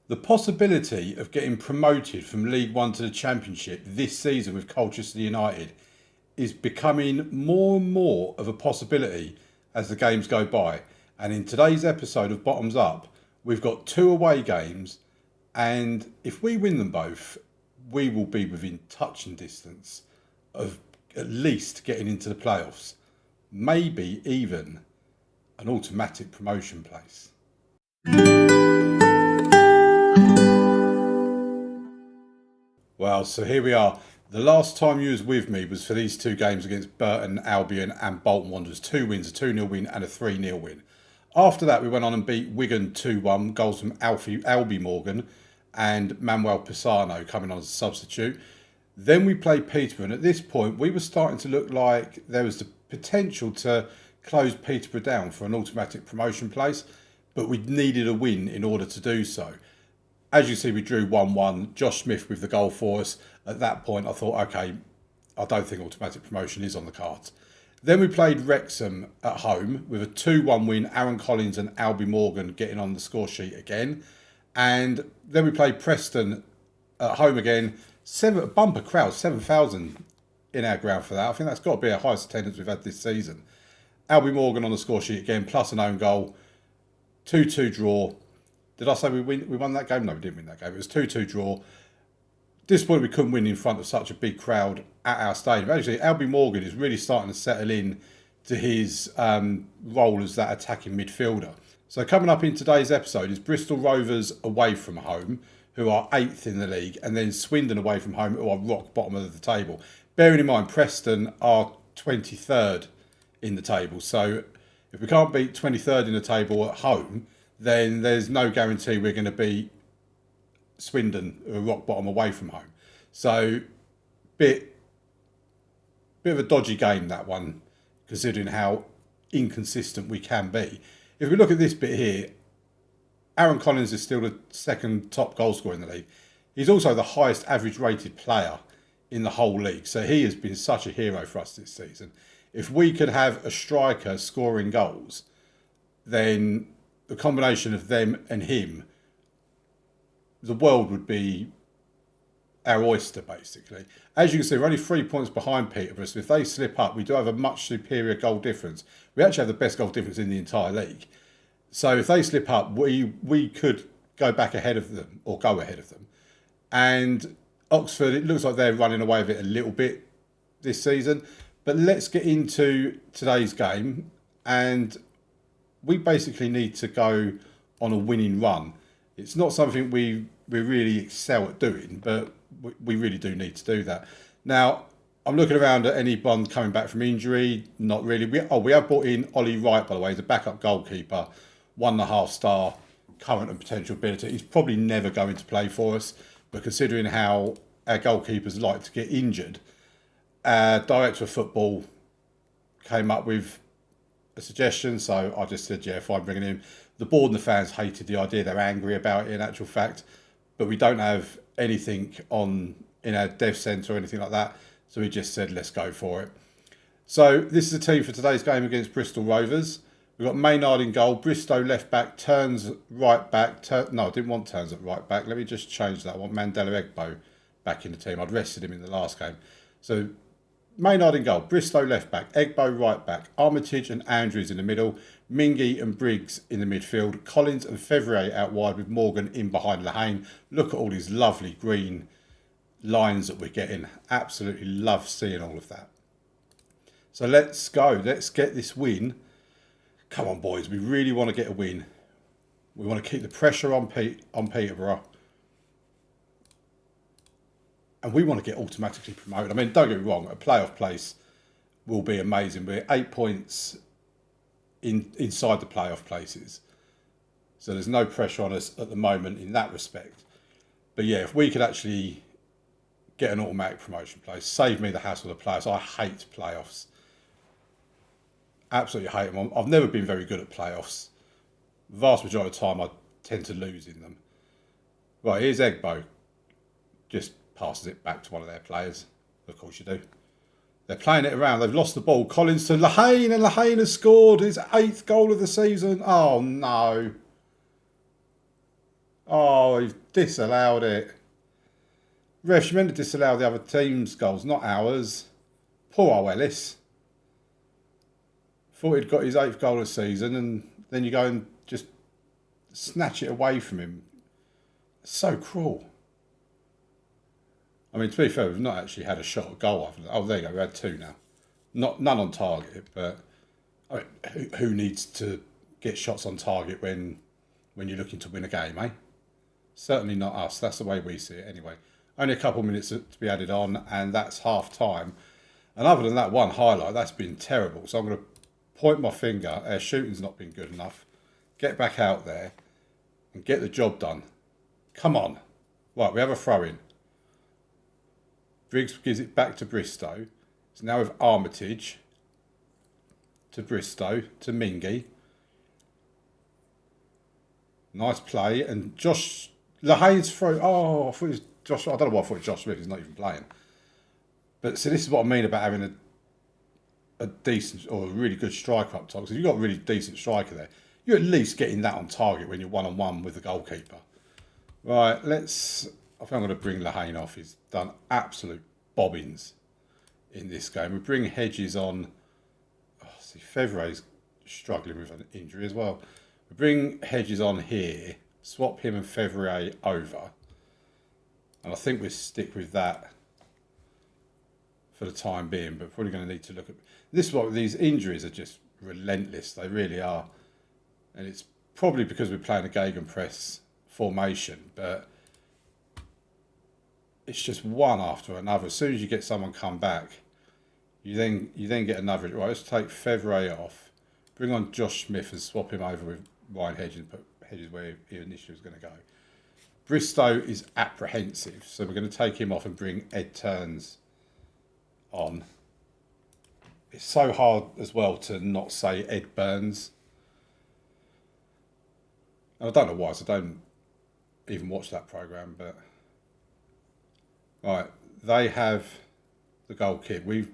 The possibility of getting promoted from League One to the Championship this season with Colchester United is becoming more and more of a possibility as the games go by. And in today's episode of Bottoms Up, we've got 2 away games, and if we win them both, we will be within touching distance of at least getting into the playoffs, maybe even an automatic promotion place. Well, so here we are. The last time you was with me was for these 2 games against Burton Albion and Bolton Wanderers. 2 wins, a 2-0 win and a 3-0 win. After that, we went on and beat Wigan 2-1, goals from Albie Morgan and Manuel Pisano coming on as a substitute. Then we played Peterborough, and at this point, we were starting to look like there was the potential to close Peterborough down for an automatic promotion place, but we needed a win in order to do so. As you see, we drew 1-1. Josh Smith with the goal for us. At that point, I thought, okay, I don't think automatic promotion is on the cards. Then we played Wrexham at home with a 2-1 win. Aaron Collins and Albie Morgan getting on the score sheet again. And then we played Preston at home again. A bumper crowd, 7,000 in our ground for that. I think that's got to be our highest attendance we've had this season. Albie Morgan on the score sheet again, plus an own goal. 2-2 draw. Did I say we won that game? No, we didn't win that game. It was 2-2 draw. Disappointed we couldn't win in front of such a big crowd at our stadium. Actually, Albie Morgan is really starting to settle in to his role as that attacking midfielder. So coming up in today's episode is Bristol Rovers away from home, who are 8th in the league, and then Swindon away from home, who are rock bottom of the table. Bearing in mind, Preston are 23rd in the table. So if we can't beat 23rd in the table at home, then there's no guarantee we're going to beat Swindon, who are rock bottom away from home. So bit of a dodgy game, that one, considering how inconsistent we can be. If we look at this bit here, Aaron Collins is still the 2nd top goal scorer in the league. He's also the highest average rated player in the whole league. So he has been such a hero for us this season. If we could have a striker scoring goals, then the combination of them and him, the world would be our oyster, basically. As you can see, we're only 3 points behind Peterborough, so if they slip up, we do have a much superior goal difference. We actually have the best goal difference in the entire league. So if they slip up, we could go back ahead of them, or go ahead of them. And Oxford, it looks like they're running away with it a little bit this season. But let's get into today's game, and we basically need to go on a winning run. It's not something we really excel at doing, but we really do need to do that. Now, I'm looking around at anyone coming back from injury. Not really. We have brought in Ollie Wright, by the way, the backup goalkeeper, 1.5 star current and potential ability. He's probably never going to play for us, but considering how our goalkeepers like to get injured, our director of football came up with a suggestion, so I just said, yeah, fine, bringing him. The board and the fans hated the idea. They're angry about it in actual fact, but we don't have anything in our dev centre or anything like that, so we just said, let's go for it. So this is the team for today's game against Bristol Rovers. We've got Maynard in goal, Bristow left back, Turns right back. No, I didn't want Turns at right back. Let me just change that. I want Mandela Egbo back in the team. I'd rested him in the last game. So Maynard in goal, Bristow left back, Egbo right back, Armitage and Andrews in the middle, Mingy and Briggs in the midfield, Collins and Fevrier out wide with Morgan in behind Lehane. Look at all these lovely green lines that we're getting. Absolutely love seeing all of that. So let's go. Let's get this win. Come on, boys. We really want to get a win. We want to keep the pressure on Peterborough. And we want to get automatically promoted. I mean, don't get me wrong, a playoff place will be amazing. We're 8 points inside the playoff places. So there's no pressure on us at the moment in that respect. But yeah, if we could actually get an automatic promotion place, save me the hassle of the playoffs. I hate playoffs. Absolutely hate them. I've never been very good at playoffs. The vast majority of the time I tend to lose in them. Right, here's Egbo. Just passes it back to one of their players. Of course you do. They're playing it around. They've lost the ball. Collins to Lehane, and Lehane has scored his 8th goal of the season. Oh, no. Oh, you've disallowed it. Ref, you meant to disallow the other team's goals, not ours. Poor old Ellis. Thought he'd got his 8th goal of the season, and then you go and just snatch it away from him. So cruel. I mean, to be fair, we've not actually had a shot at goal after that. Oh, there you go. We had 2 now. None on target, but I mean, who needs to get shots on target when you're looking to win a game, eh? Certainly not us. That's the way we see it anyway. Only a couple of minutes to be added on, and that's half time. And other than that one highlight, that's been terrible. So I'm going to point my finger. Our shooting's not been good enough. Get back out there and get the job done. Come on. Right, we have a throw-in. Briggs gives it back to Bristow. It's now with Armitage. To Bristow. To Mingy. Nice play. And Josh... Lahane's throw... Oh, I thought it was Josh... I don't know why I thought it was Josh Smith. He's not even playing. But so this is what I mean about having a decent or a really good striker up top. Because if you've got a really decent striker there, you're at least getting that on target when you're one-on-one with the goalkeeper. Right, let's... I think I'm going to bring Lahane off. He's done absolute bobbins in this game. We bring Hedges on. Oh, see, Fevre's struggling with an injury as well. We bring Hedges on here. Swap him and Fevre over. And I think we'll stick with that for the time being. But probably going to need to look at... This is what these injuries are just relentless. They really are. And it's probably because we're playing a gegenpress formation. But... it's just one after another. As soon as you get someone come back, you then get another. Right, let's take Fevre off, bring on Josh Smith and swap him over with Ryan Hedges and put Hedges where he initially was going to go. Bristow is apprehensive, so we're going to take him off and bring Ed Turns on. It's so hard as well to not say Ed Burns. And I don't know why, so I don't even watch that programme, but... Right, they have the goal kick. We've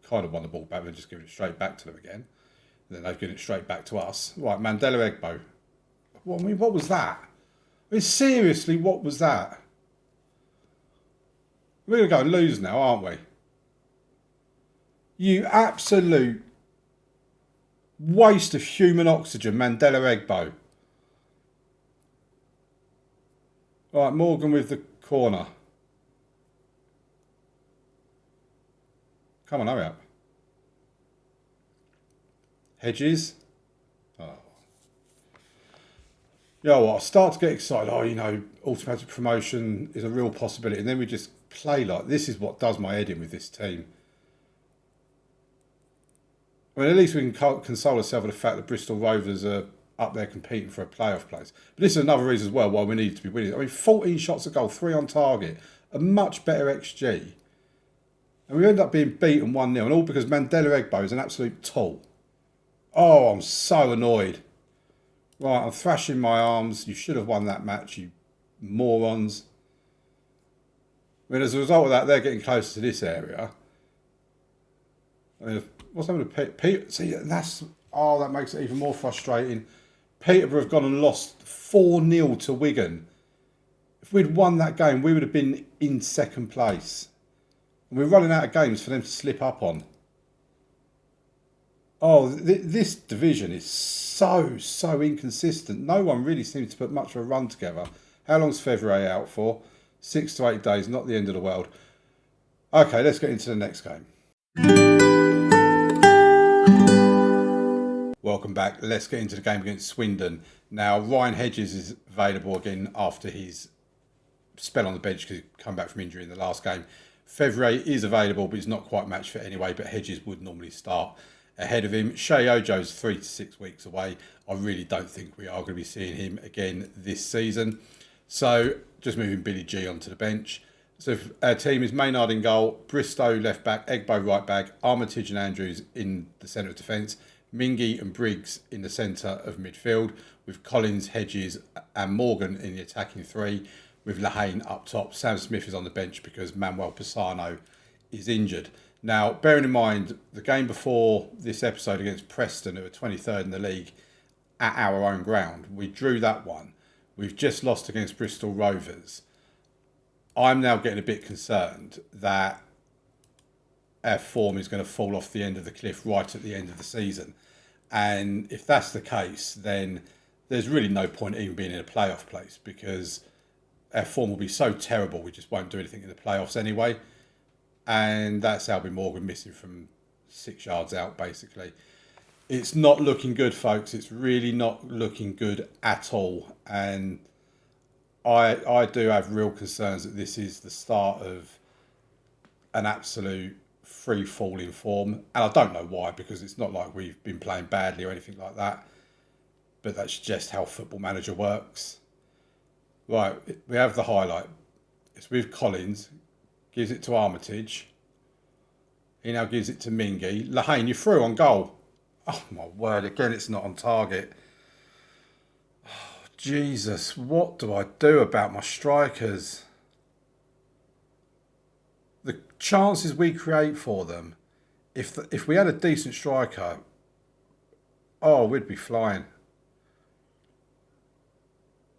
kind of won the ball back. We're just giving it straight back to them again. And then they've given it straight back to us. Right, Mandela Egbo. What was that? I mean, seriously, what was that? We're going to go and lose now, aren't we? You absolute waste of human oxygen, Mandela Egbo. Right, Morgan with the corner. Come on, hurry up. Hedges. Oh. You know what? I start to get excited. Oh, you know, automatic promotion is a real possibility. And then we just play like this is what does my head in with this team. I mean, at least we can console ourselves with the fact that Bristol Rovers are up there competing for a playoff place. But this is another reason as well why we need to be winning. I mean, 14 shots a goal, 3 on target, a much better XG. And we end up being beaten 1-0, and all because Mandela Egbo is an absolute tool. Oh, I'm so annoyed. Right, I'm thrashing my arms. You should have won that match, you morons. I mean, as a result of that, they're getting closer to this area. I mean, what's happening to Peter? See, that makes it even more frustrating. Peterborough have gone and lost 4-0 to Wigan. If we'd won that game, we would have been in second place. And we're running out of games for them to slip up on. Oh, this division is so inconsistent. No one really seems to put much of a run together. How long's February out for? 6 to 8 days, not the end of the world. Okay, let's get into the next game. Welcome back. Let's get into the game against Swindon. Now, Ryan Hedges is available again after his spell on the bench because he come back from injury in the last game. Fevre is available, but he's not quite match fit anyway, but Hedges would normally start ahead of him. Shea Ojo's 3 to 6 weeks away. I really don't think we are going to be seeing him again this season. So, just moving Billy G onto the bench. So, our team is Maynard in goal, Bristow left back, Egbo right back, Armitage and Andrews in the centre of defence, Mingy and Briggs in the centre of midfield, with Collins, Hedges and Morgan in the attacking three, with Lahane up top. Sam Smith is on the bench because Manuel Pisano is injured. Now, bearing in mind, the game before this episode against Preston, who were 23rd in the league, at our own ground, we drew that one. We've just lost against Bristol Rovers. I'm now getting a bit concerned that our form is going to fall off the end of the cliff right at the end of the season. And if that's the case, then there's really no point even being in a playoff place, because our form will be so terrible we just won't do anything in the playoffs anyway. And that's Albie Morgan missing from 6 yards out, basically. It's not looking good, folks. It's really not looking good at all. And I do have real concerns that this is the start of an absolute free fall in form. And I don't know why, because it's not like we've been playing badly or anything like that. But that's just how Football Manager works. Right, we have the highlight. It's with Collins. Gives it to Armitage. He now gives it to Mingy. Lahane, you're through on goal. Oh my word, again it's not on target. Oh, Jesus, what do I do about my strikers? The chances we create for them, if we had a decent striker, oh, we'd be flying.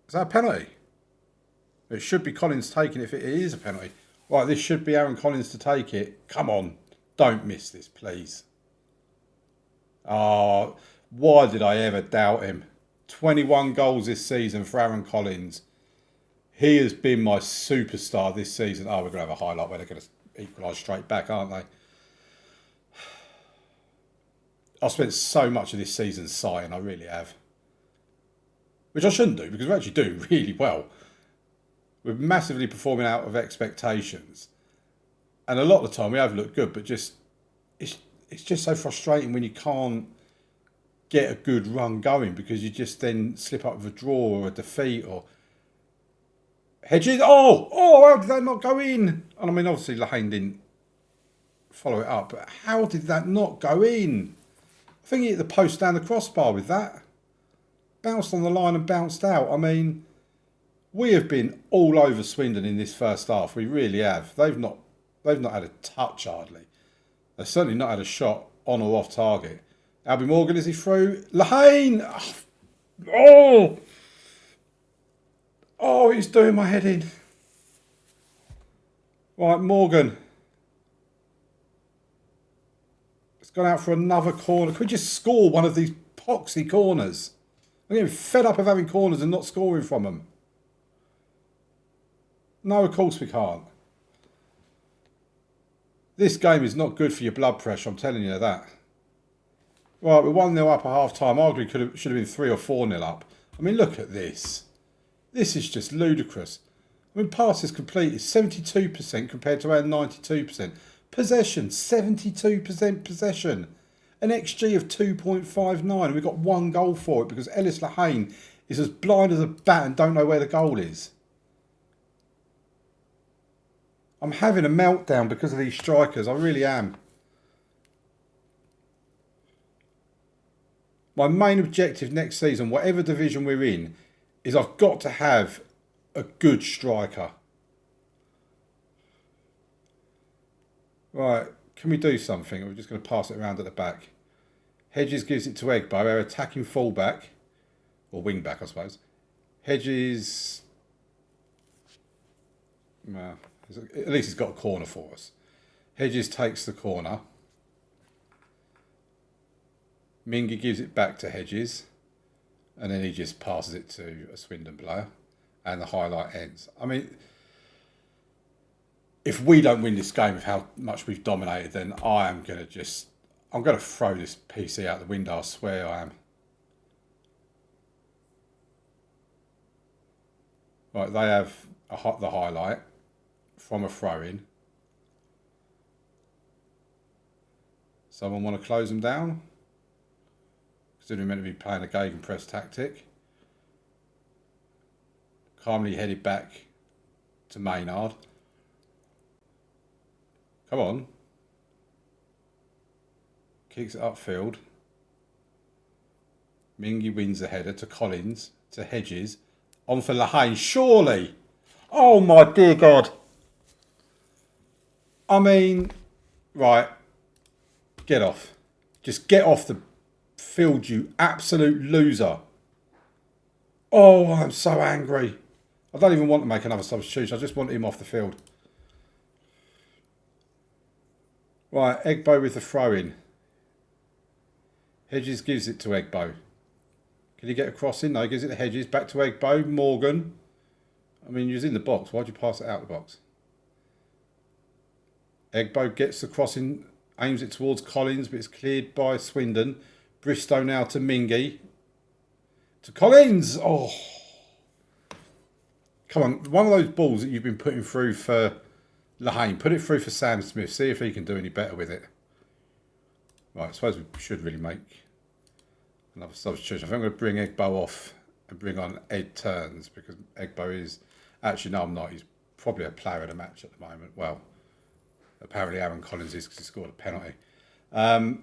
Is that a penalty? It should be Collins taking it if it is a penalty. Right, this should be Aaron Collins to take it. Come on, don't miss this, please. Oh, why did I ever doubt him? 21 goals this season for Aaron Collins. He has been my superstar this season. Oh, we're going to have a highlight where they're going to equalise straight back, aren't they? I've spent so much of this season sighing, I really have. Which I shouldn't do, because we're actually doing really well. We're massively performing out of expectations. And a lot of the time we have looked good, but just it's just so frustrating when you can't get a good run going, because you just then slip up with a draw or a defeat. Or Hedges, how did that not go in? And I mean, obviously Lahane didn't follow it up, but how did that not go in? I think he hit the post down the crossbar with that. Bounced on the line and bounced out. I mean, we have been all over Swindon in this first half. We really have. They've not had a touch hardly. They've certainly not had a shot on or off target. Albie Morgan, is he through? Lahane! Oh, he's doing my head in. Right, Morgan. It's gone out for another corner. Could we just score one of these poxy corners? I'm getting fed up of having corners and not scoring from them. No, of course we can't. This game is not good for your blood pressure, I'm telling you that. Right, we're 1-0 up at half-time. Arguably should have been 3 or 4-0 up. I mean, look at this. This is just ludicrous. I mean, passes completed 72% compared to our 92%. Possession, 72% possession. An XG of 2.59, and we've got 1 goal for it because Ellis Lahane is as blind as a bat and don't know where the goal is. I'm having a meltdown because of these strikers. I really am. My main objective next season, whatever division we're in, is I've got to have a good striker. Right, can we do something? We're just going to pass it around at the back. Hedges gives it to Egbo, our attacking fullback. Or wing back, I suppose. Hedges... Well, at least he's got a corner for us. Hedges takes the corner. Mingy gives it back to Hedges. And then he just passes it to a Swindon player. And the highlight ends. I mean, if we don't win this game with how much we've dominated, then I'm going to throw this PC out the window, I swear I am. Right, they have the highlight from a throw-in. Someone want to close them down? Considering we're meant to be playing a gegenpress tactic. Calmly headed back to Maynard. Come on. Kicks it upfield. Mingy wins the header to Collins, to Hedges. On for Lahane, surely! Oh my dear God! I mean, right, get off. Just get off the field, you absolute loser. Oh, I'm so angry. I don't even want to make another substitution. I just want him off the field. Right, Egbo with the throw-in. Hedges gives it to Egbo. Can he get a cross in? No, he gives it to Hedges. Back to Egbo. Morgan. I mean, he was in the box. Why'd you pass it out the box? Egbo gets the crossing, aims it towards Collins, but it's cleared by Swindon. Bristow now to Mingy. To Collins! Oh. Come on, one of those balls that you've been putting through for Lehane. Put it through for Sam Smith. See if he can do any better with it. Right, I suppose we should really make another substitution. I think I'm going to bring Egbo off and bring on Ed Turns, because Egbo is... Actually, no, I'm not. He's probably a player of the match at the moment. Well, apparently Aaron Collins is, because he scored a penalty. Well,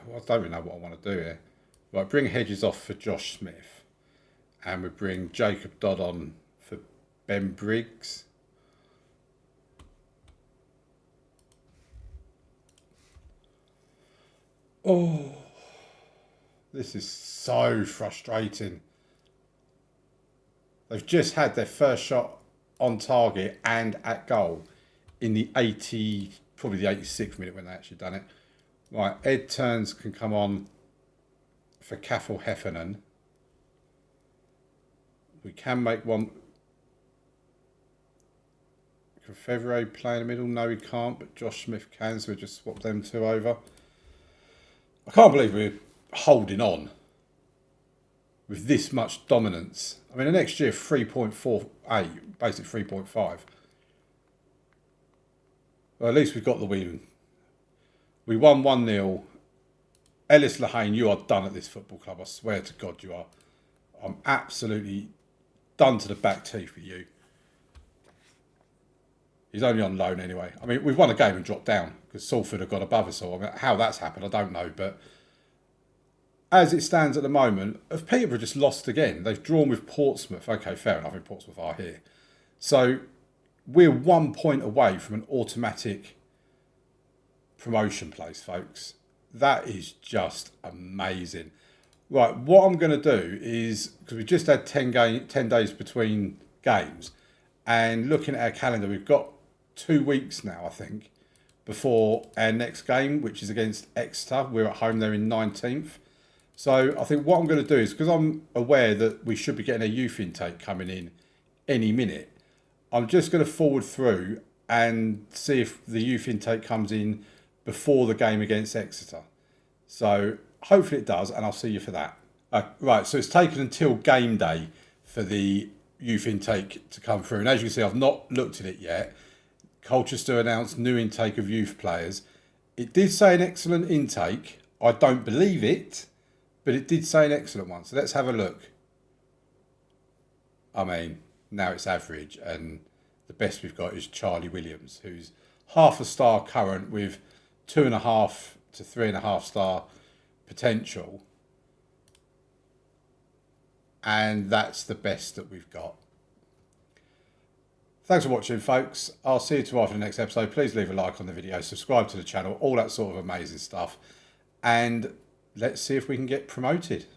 I don't really know what I want to do here. Right, bring Hedges off for Josh Smith. And we bring Jacob Dodd on for Ben Briggs. Oh, this is so frustrating. They've just had their first shot on target and at goal in the 80, probably the 86th minute when they actually done it. Right, Ed Turns can come on for Cathal Heffernan. We can make one. Can Fevrier play in the middle? No, he can't, but Josh Smith can, so we'll just swap them two over. I can't believe we're holding on with this much dominance. I mean, the next year, 3.48, basically 3.5. Well, at least we've got the win. We won 1-0. Ellis Lehane, you are done at this football club. I swear to God you are. I'm absolutely done to the back teeth with you. He's only on loan anyway. I mean, we've won a game and dropped down because Salford have got above us all. I mean, how that's happened, I don't know. But as it stands at the moment, if Peterborough just lost again, they've drawn with Portsmouth. Okay, fair enough, and Portsmouth are here. So we're 1 point away from an automatic promotion place, folks. That is just amazing. Right, what I'm going to do is, because we just had 10 days between games, and looking at our calendar, we've got 2 weeks now, I think, before our next game, which is against Exeter. We're at home there in 19th. So I think what I'm going to do is, because I'm aware that we should be getting a youth intake coming in any minute, I'm just going to forward through and see if the youth intake comes in before the game against Exeter. So hopefully it does, and I'll see you for that. Right, so it's taken until game day for the youth intake to come through. And as you can see, I've not looked at it yet. Colchester announced new intake of youth players. It did say an excellent intake. I don't believe it, but it did say an excellent one. So let's have a look. I mean, now it's average, and the best we've got is Charlie Williams, who's half a star current with 2.5 to 3.5 star potential. And that's the best that we've got. Thanks for watching, folks. I'll see you tomorrow for the next episode. Please leave a like on the video, subscribe to the channel, all that sort of amazing stuff. And let's see if we can get promoted.